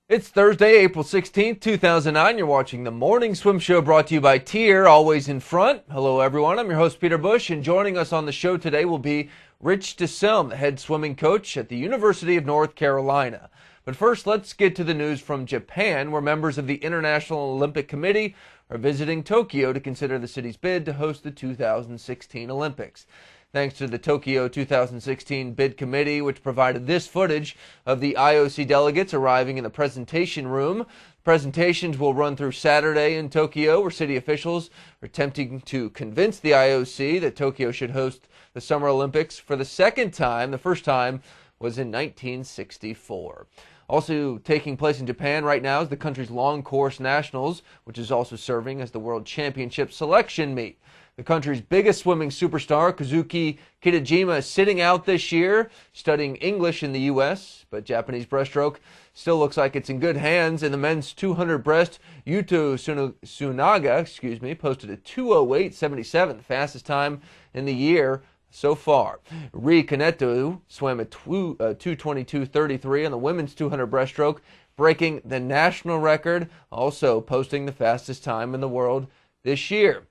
It's Thursday, April 16th, 2009. You're watching the Morning Swim Show brought to you by Tier, always in front. Hello, everyone. I'm your host, Peter Busch, and joining us on the show today will be Rich DeSelm, the head swimming coach at the University of North Carolina. But first, let's get to the news from Japan, where members of the International Olympic Committee are visiting Tokyo to consider the city's bid to host the 2016 Olympics. Thanks to the Tokyo 2016 bid committee, which provided this footage of the IOC delegates arriving in the presentation room. Presentations will run through Saturday in Tokyo, where city officials are attempting to convince the IOC that Tokyo should host the Summer Olympics for the second time. The first time was in 1964. Also taking place in Japan right now is the country's long course nationals, which is also serving as the World Championship selection meet. The country's biggest swimming superstar, Kazuki Kitajima, is sitting out this year, studying English in the U.S., but Japanese breaststroke still looks like it's in good hands. In the men's 200 breast, Yuto Tsunaga, posted a 2:08.77, the fastest time in the year so far. Ri Kaneto swam at 2:22.33 on the women's 200 breaststroke, breaking the national record, also posting the fastest time in the world this year.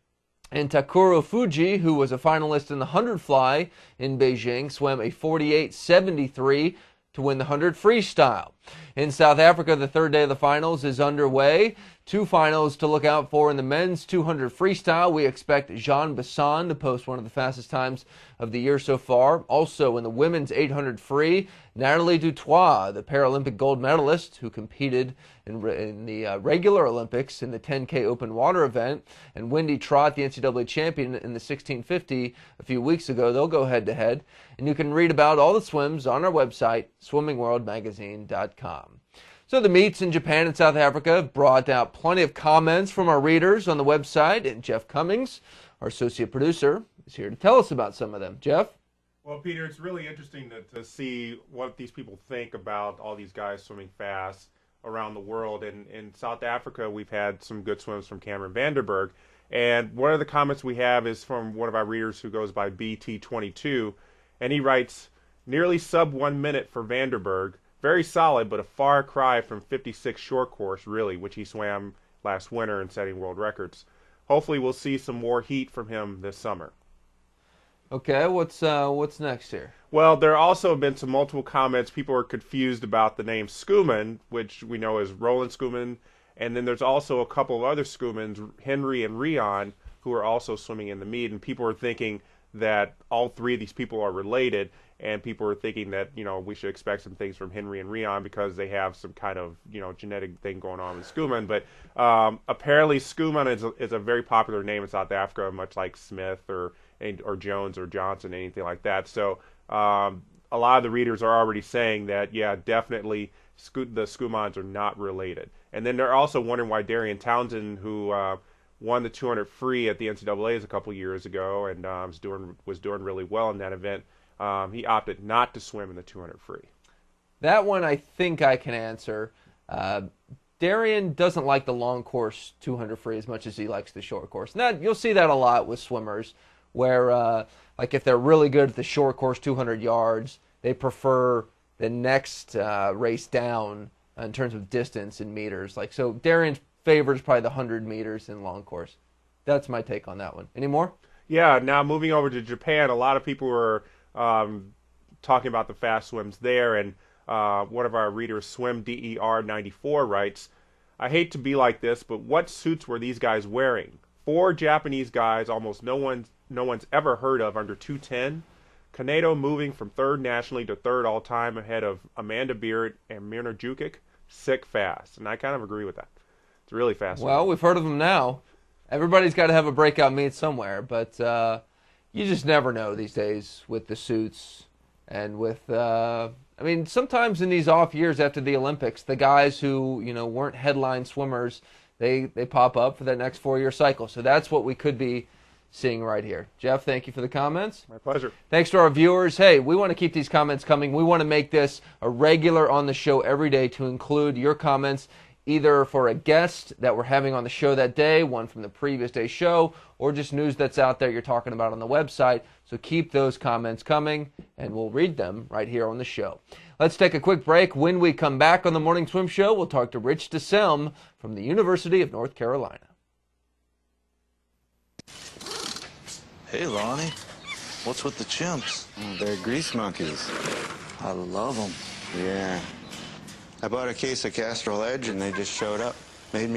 And Takuro Fuji, who was a finalist in the 100 fly in Beijing, swam a 48.73 to win the 100 freestyle. In South Africa, the third day of the finals is underway. Two finals to look out for in the men's 200 freestyle. We expect Jean Besson to post one of the fastest times of the year so far. Also in the women's 800 free, Natalie Dutoit, the Paralympic gold medalist who competed in the regular Olympics in the 10K open water event, and Wendy Trott, the NCAA champion in the 1650 a few weeks ago. They'll go head-to-head. And you can read about all the swims on our website, swimmingworldmagazine.com. So the meets in Japan and South Africa have brought out plenty of comments from our readers on the website, and Jeff Cummings, our associate producer, is here to tell us about some of them. Jeff? Well, Peter, it's really interesting to see what these people think about all these guys swimming fast around the world. And in South Africa, we've had some good swims from Cameron Vanderburg. And one of the comments we have is from one of our readers who goes by BT22. And he writes, nearly sub 1 minute for Vanderburg. Very solid, but a far cry from 56 short course, really, which he swam last winter and setting world records. Hopefully we'll see some more heat from him this summer. Okay, what's next here? Well, there also have been some multiple comments. People are confused about the name Schoeman, which we know is Roland Schoeman. And then there's also a couple of other Schoemans, Henry and Rion, who are also swimming in the meet. And people are thinking that all three of these people are related. And people are thinking that, we should expect some things from Henry and Rion because they have some kind of, genetic thing going on with Schoeman. But apparently Schoeman is a very popular name in South Africa, much like Smith or Jones or Johnson, anything like that. So a lot of the readers are already saying that, yeah, definitely the Schoemans are not related. And then they're also wondering why Darian Townsend, who won the 200 free at the NCAAs a couple years ago and was doing really well in that event, he opted not to swim in the 200 free. That one I think I can answer. Darian doesn't like the long course 200 free as much as he likes the short course. Now, you'll see that a lot with swimmers where, like if they're really good at the short course 200 yards, they prefer the next race down in terms of distance in meters. So Darian's favorite is probably the 100 meters in long course. That's my take on that one. Any more? Yeah, now moving over to Japan, a lot of people were talking about the fast swims there, and one of our readers, Swim DER 94, writes, I hate to be like this, but what suits were these guys wearing? 4 Japanese guys almost no one's ever heard of under 210. Kaneto moving from 3rd nationally to 3rd all-time ahead of Amanda Beard and Mirna Jukic. Sick fast. And I kind of agree with that. It's really fast. Well, we've heard of them now. Everybody's got to have a breakout meet somewhere, but you just never know these days with the suits and with, sometimes in these off years after the Olympics, the guys who, weren't headline swimmers, they pop up for that next 4-year cycle. So that's what we could be seeing right here. Jeff, thank you for the comments. My pleasure. Thanks to our viewers. Hey, we want to keep these comments coming. We want to make this a regular on the show every day to include your comments either for a guest that we're having on the show that day, one from the previous day's show, or just news that's out there you're talking about on the website. So keep those comments coming, and we'll read them right here on the show. Let's take a quick break. When we come back on the Morning Swim Show, we'll talk to Rich DeSelm from the University of North Carolina. Hey, Lonnie. What's with the chimps? They're grease monkeys. I love them. Yeah. I bought a case of Castrol Edge and they just showed up. Made me